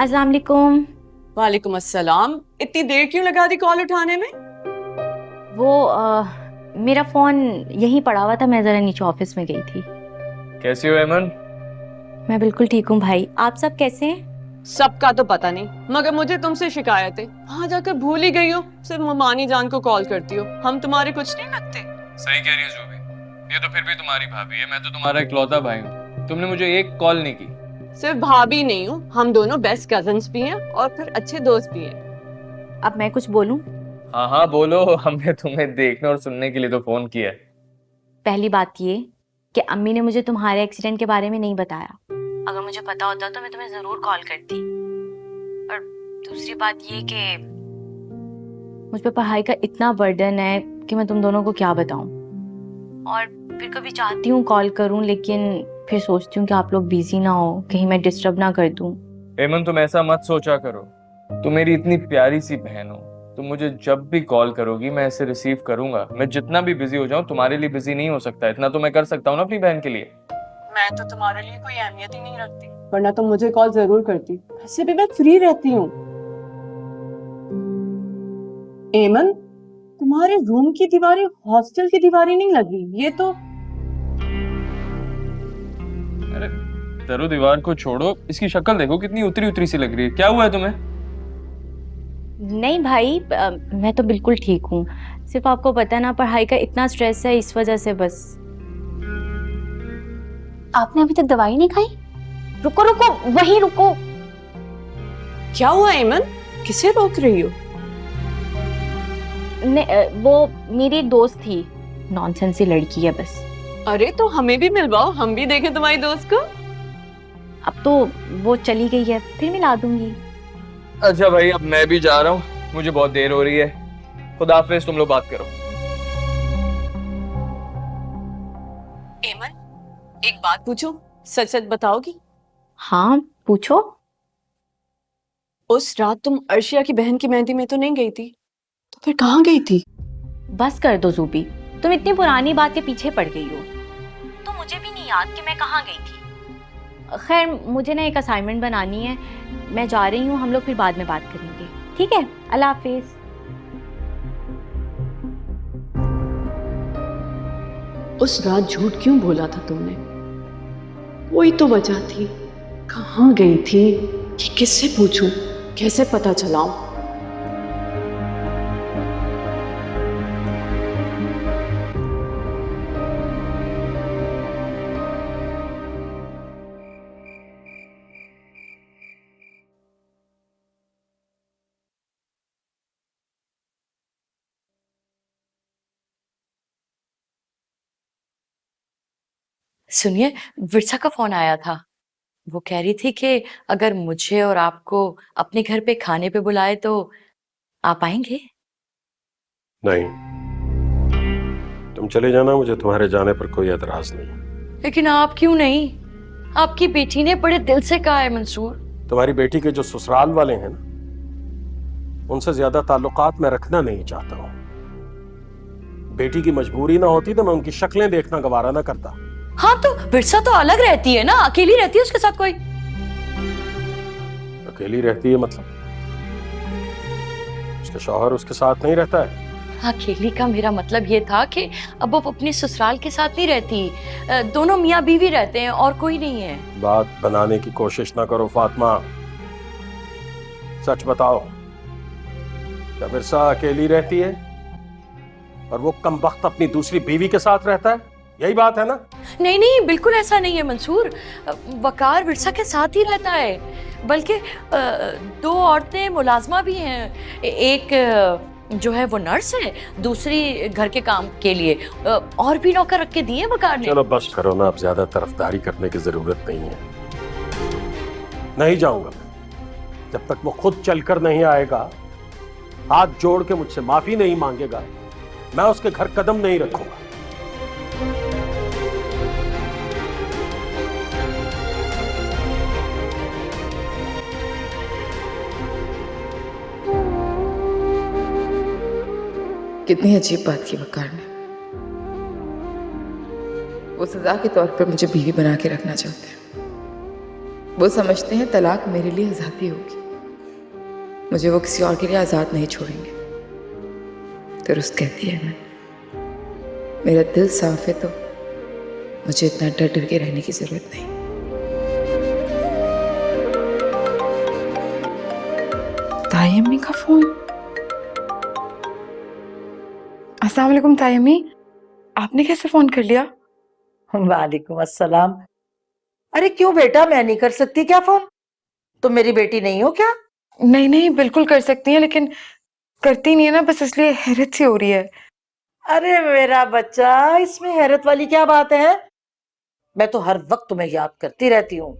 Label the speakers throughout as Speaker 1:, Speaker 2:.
Speaker 1: अस्सलाम वालेकुम।
Speaker 2: वालेकुम अस्सलाम। इतनी देर क्यों लगा दी कॉल उठाने में?
Speaker 1: वो मेरा फोन यहीं पड़ा हुआ था, मैं जरा नीचे ऑफिस में गई थी।
Speaker 3: कैसी हो एमन?
Speaker 1: मैं बिल्कुल ठीक हूँ भाई, आप सब कैसे हैं?
Speaker 2: सबका तो पता नहीं, मगर मुझे तुमसे शिकायत है। वहाँ जाकर भूल ही गई हो, सिर्फ ममानी जान को कॉल करती हो। हम तुम्हारे कुछ नहीं लगते।
Speaker 3: सही कह रही है जूबी, ये तो फिर भी तुम्हारी भाभी है, मैं तो तुम्हारा इकलौता भाई हूँ। तुमने मुझे एक कॉल नहीं की।
Speaker 2: सिर्फ भाभी नहीं हूँ, हम दोनों बेस्ट कजन्स भी हैं और फिर अच्छे दोस्त भी हैं।
Speaker 1: अब मैं कुछ बोलूं?
Speaker 3: हाँ हाँ बोलो, हमने तुम्हें देखने और सुनने के लिए तो फोन किया है।
Speaker 1: पहली बात ये कि अम्मी ने मुझे तुम्हारे एक्सीडेंट के बारे में नहीं बताया। अगर मुझे पता होता तो मैं तुम्हें जरूर कॉल करती। और दूसरी बात ये कि मुझ पे पढ़ाई का इतना बर्डन है कि मैं तुम दोनों को क्या बताऊं। और फिर कभी चाहती हूँ कॉल करूं, लेकिन फिर सोचती हूँ कि आप लोग बिजी ना हो, कहीं मैं डिस्टर्ब ना कर दूं।
Speaker 3: एमन तुम ऐसा मत सोचा करो, तुम मेरी इतनी प्यारी सी बहन हो। तुम मुझे जब भी कॉल करोगी मैं इसे रिसीव करूंगा। मैं जितना भी बिजी हो जाऊं तुम्हारे लिए बिजी नहीं हो सकता, इतना तो मैं कर सकता हूँ ना अपनी बहन के लिए।
Speaker 2: मैं तो तुम्हारे लिए कोई अहमियत ही नहीं रखती, वरना तुम मुझे कॉल जरूर करती। वैसे भी मैं फ्री रहती हूँ। एमन, तुम्हारे रूम की दीवारें हॉस्टल की दीवारें नहीं लगी, ये तो।
Speaker 3: अरे दरो दीवार को छोड़ो, इसकी शक्ल देखो कितनी उतरी उतरी सी लग रही है। क्या हुआ है तुम्हें?
Speaker 1: नहीं भाई, मैं तो बिल्कुल ठीक हूँ। सिर्फ आपको पता है ना, पढ़ाई का इतना स्ट्रेस है, इस वजह से बस। आपने अभी तक दवाई नहीं खाई? रुको रुको, वहीं रुको।
Speaker 2: क्या हुआ एमन, किसे रोक रही हो?
Speaker 1: वो मेरी एक दोस्त थी, नॉनसेंस सी लड़की है बस।
Speaker 2: अरे तो हमें भी मिलवाओ, हम भी देखें तुम्हारी दोस्त को।
Speaker 1: अब तो वो चली गई है, फिर मिला दूंगी।
Speaker 3: अच्छा भाई, अब मैं भी जा रहा हूँ, मुझे बहुत देर हो रही है। खुदा हाफिज, तुम लोग बात करो।
Speaker 2: एमन, एक बात पूछूं, सच सच बताओगी?
Speaker 1: हाँ पूछो।
Speaker 2: उस रात तुम अर्शिया की बहन की मेहंदी में तो नहीं गई थी, तो फिर कहाँ गई थी?
Speaker 1: बस कर दो जूबी, तुम इतनी पुरानी बात के पीछे पड़ गई हो। तो मुझे भी नहीं याद कि मैं कहाँ गई थी। खैर, मुझे ना एक असाइनमेंट बनानी है, मैं जा रही हूँ। हम लोग फिर बाद में बात करेंगे, ठीक है? अल्लाह हाफिज।
Speaker 2: उस रात झूठ क्यों बोला था तुमने? कोई तो वजह थी। कहाँ गई थी? कि किससे पूछूं, कैसे पता चलाऊं?
Speaker 4: सुनिए, विरसा का फोन आया था। वो कह रही थी कि अगर मुझे और आपको अपने घर पे खाने पे बुलाए तो आप आएंगे?
Speaker 5: नहीं, तुम चले जाना, मुझे तुम्हारे जाने पर कोई एतराज नहीं।
Speaker 4: लेकिन आप क्यों नहीं? आपकी बेटी ने बड़े दिल से कहा है मंसूर।
Speaker 5: तुम्हारी बेटी के जो ससुराल वाले हैं ना, उनसे ज्यादा ताल्लुकात मैं रखना नहीं चाहता हूँ। बेटी की मजबूरी ना होती तो मैं उनकी शक्लें देखना गवारा ना करता।
Speaker 4: हाँ तो विरसा तो अलग रहती है ना, अकेली रहती है, उसके साथ कोई?
Speaker 5: अकेली रहती है मतलब? उसका शौहर उसके साथ नहीं रहता है?
Speaker 4: अकेली का मेरा मतलब ये था कि अब वो अपने ससुराल के साथ नहीं रहती, दोनों मियाँ बीवी रहते हैं और कोई नहीं है।
Speaker 5: बात बनाने की कोशिश ना करो फातिमा, सच बताओ, क्या विरसा अकेली रहती है और वो कमबख्त अपनी दूसरी बीवी के साथ रहता है? यही बात है ना?
Speaker 4: नहीं नहीं, बिल्कुल ऐसा नहीं है मंसूर। वकार विरसा के साथ ही रहता है, बल्कि दो औरतें मुलाजमा भी हैं। एक जो है वो नर्स है, दूसरी घर के काम के लिए और भी नौकर रख के दिए वकार ने।
Speaker 5: चलो बस करो ना, अब ज्यादा तरफदारी करने की जरूरत नहीं है। नहीं जाऊंगा मैं जब तक वो खुद चलकर नहीं आएगा, हाथ जोड़ के मुझसे माफी नहीं मांगेगा, मैं उसके घर कदम नहीं रखूंगा।
Speaker 6: कितनी अजीब बात की वकार ने। वो सजा के तौर पर मुझे बीवी बना के रखना चाहते हैं। वो समझते हैं तलाक मेरे लिए आज़ादी होगी, मुझे वो किसी और के लिए आज़ाद नहीं छोड़ेंगे। दुरुस्त कहती है मैं, मेरा दिल साफ है तो मुझे इतना डर डर के रहने की जरूरत नहीं। ताई अम्मी का फोन। अस्सलाम वालेकुम ताई अम्मी, आपने कैसे फोन कर लिया?
Speaker 7: वालेकुम अस्सलाम। अरे क्यों बेटा, मैं नहीं कर सकती क्या फोन? तुम मेरी बेटी नहीं हो क्या?
Speaker 6: नहीं नहीं, बिल्कुल कर सकती हैं, लेकिन करती नहीं है ना, बस इसलिए हैरत सी हो रही है।
Speaker 7: अरे मेरा बच्चा, इसमें हैरत वाली क्या बात है? मैं तो हर वक्त तुम्हें याद करती रहती हूँ,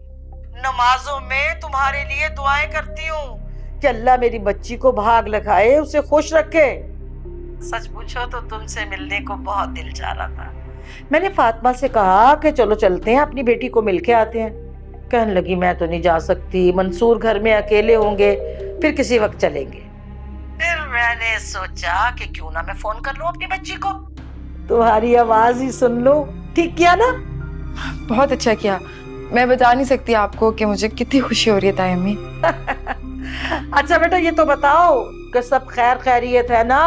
Speaker 7: नमाजों में तुम्हारे लिए दुआएं करती हूँ कि अल्लाह मेरी बच्ची को भाग लगाए, उसे खुश रखे। सच पूछो तो तुमसे मिलने को बहुत दिल चाह रहा था। मैंने फातिमा से कहा कि चलो चलते हैं, अपनी बेटी को मिलके आते हैं। कहने लगी मैं तो नहीं जा सकती, मंसूर घर में अकेले होंगे, फिर किसी वक्त चलेंगे। फिर मैंने सोचा कि क्यों ना मैं फोन कर लूं अपनी बच्ची को, तुम्हारी आवाज ही सुन लूं। ठीक किया ना?
Speaker 6: बहुत अच्छा किया। मैं बता नहीं सकती आपको कि मुझे कितनी खुशी हो रही है ताई अम्मी।
Speaker 7: अच्छा बेटा, ये तो बताओ कि सब खैर खैरियत है ना?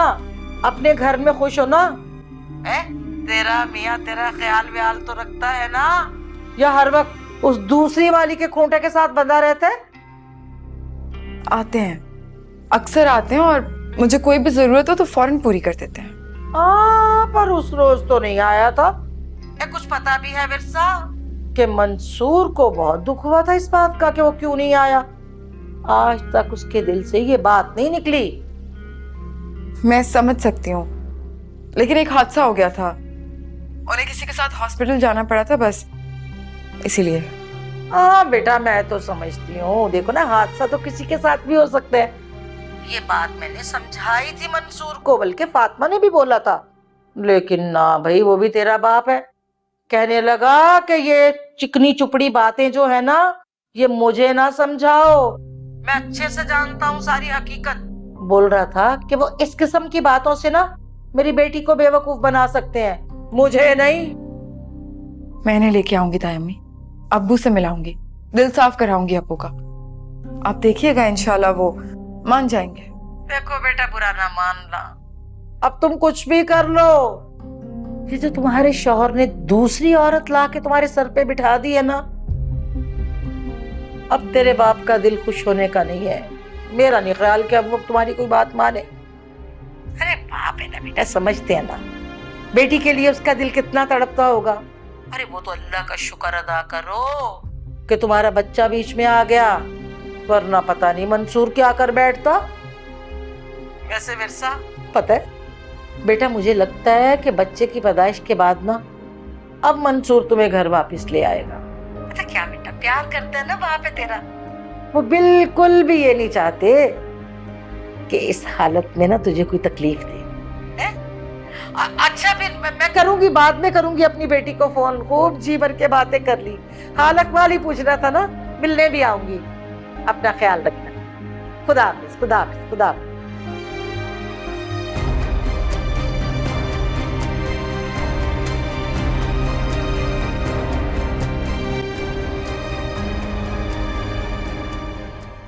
Speaker 7: अपने घर में खुश हो ना? है तेरा मियाँ तेरा ख्याल व्याल तो रखता है ना, या हर वक्त उस दूसरी वाली के खूंटे के साथ बंधा रहता है?
Speaker 6: आते हैं, अक्सर आते हैं, और मुझे कोई भी जरूरत हो तो फौरन पूरी कर देते हैं।
Speaker 7: पर उस रोज तो नहीं आया था। कुछ पता भी है विरसा कि मंसूर को बहुत दुख हुआ था इस बात का कि वो क्यों नहीं आया? आज तक उसके दिल से ये बात नहीं निकली।
Speaker 6: मैं समझ सकती हूँ, लेकिन एक हादसा हो गया था, उन्हें किसी के साथ हॉस्पिटल जाना पड़ा था, बस इसीलिए।
Speaker 7: हाँ बेटा, मैं तो समझती हूँ। देखो ना, हादसा तो किसी के साथ भी हो सकता है। ये बात मैंने समझाई थी मंसूर को, बल्कि फातिमा ने भी बोला था, लेकिन ना भाई, वो भी तेरा बाप है। कहने लगा कि ये चिकनी चुपड़ी बातें जो है ना, ये मुझे ना समझाओ, मैं अच्छे से जानता हूँ सारी हकीकत। बोल रहा था कि वो इस किस्म की बातों से ना मेरी बेटी को बेवकूफ बना सकते हैं, मुझे नहीं।
Speaker 6: मैं इन्हें लेके आऊंगी ताई अम्मी, अब्बू से मिलाऊंगी, दिल साफ कराऊंगी अब्बू का। आप देखिएगा, इंशाल्लाह वो मान जाएंगे।
Speaker 7: देखो बेटा, बुरा ना मानना, अब तुम कुछ भी कर लो। ये जो तुम्हारे शौहर ने दूसरी औरत ला के तुम्हारे सर पे बिठा दी है ना, अब तेरे बाप का दिल खुश होने का नहीं है। मेरा नहीं ख्याल कि अब वो तुम्हारी कोई बात माने। अरे बाप है ना बेटा, समझते हैं ना बेटी के लिए उसका दिल कितना तड़पता होगा। अरे वो तो अल्लाह का शुक्र अदा करो कि तुम्हारा बच्चा बीच में आ गया, वरना पता नहीं मंसूर क्या कर बैठता। वैसे विरसा, पता है बेटा, मुझे लगता है कि बच्चे की पैदाइश के बाद ना अब मंसूर तुम्हें घर वापस ले आएगा। पता क्या बेटा, प्यार करता है ना बाप है तेरा, वो बिल्कुल भी ये नहीं चाहते कि इस हालत में ना तुझे कोई तकलीफ दे। अच्छा फिर मैं करूंगी, बाद में करूंगी अपनी बेटी को फोन। खूब जी भर के बातें कर ली, हाल अहवाल ही पूछना था ना, मिलने भी आऊंगी। अपना ख्याल रखना। खुदा हाफिज, खुदा हाफिज, खुदा हाफिज।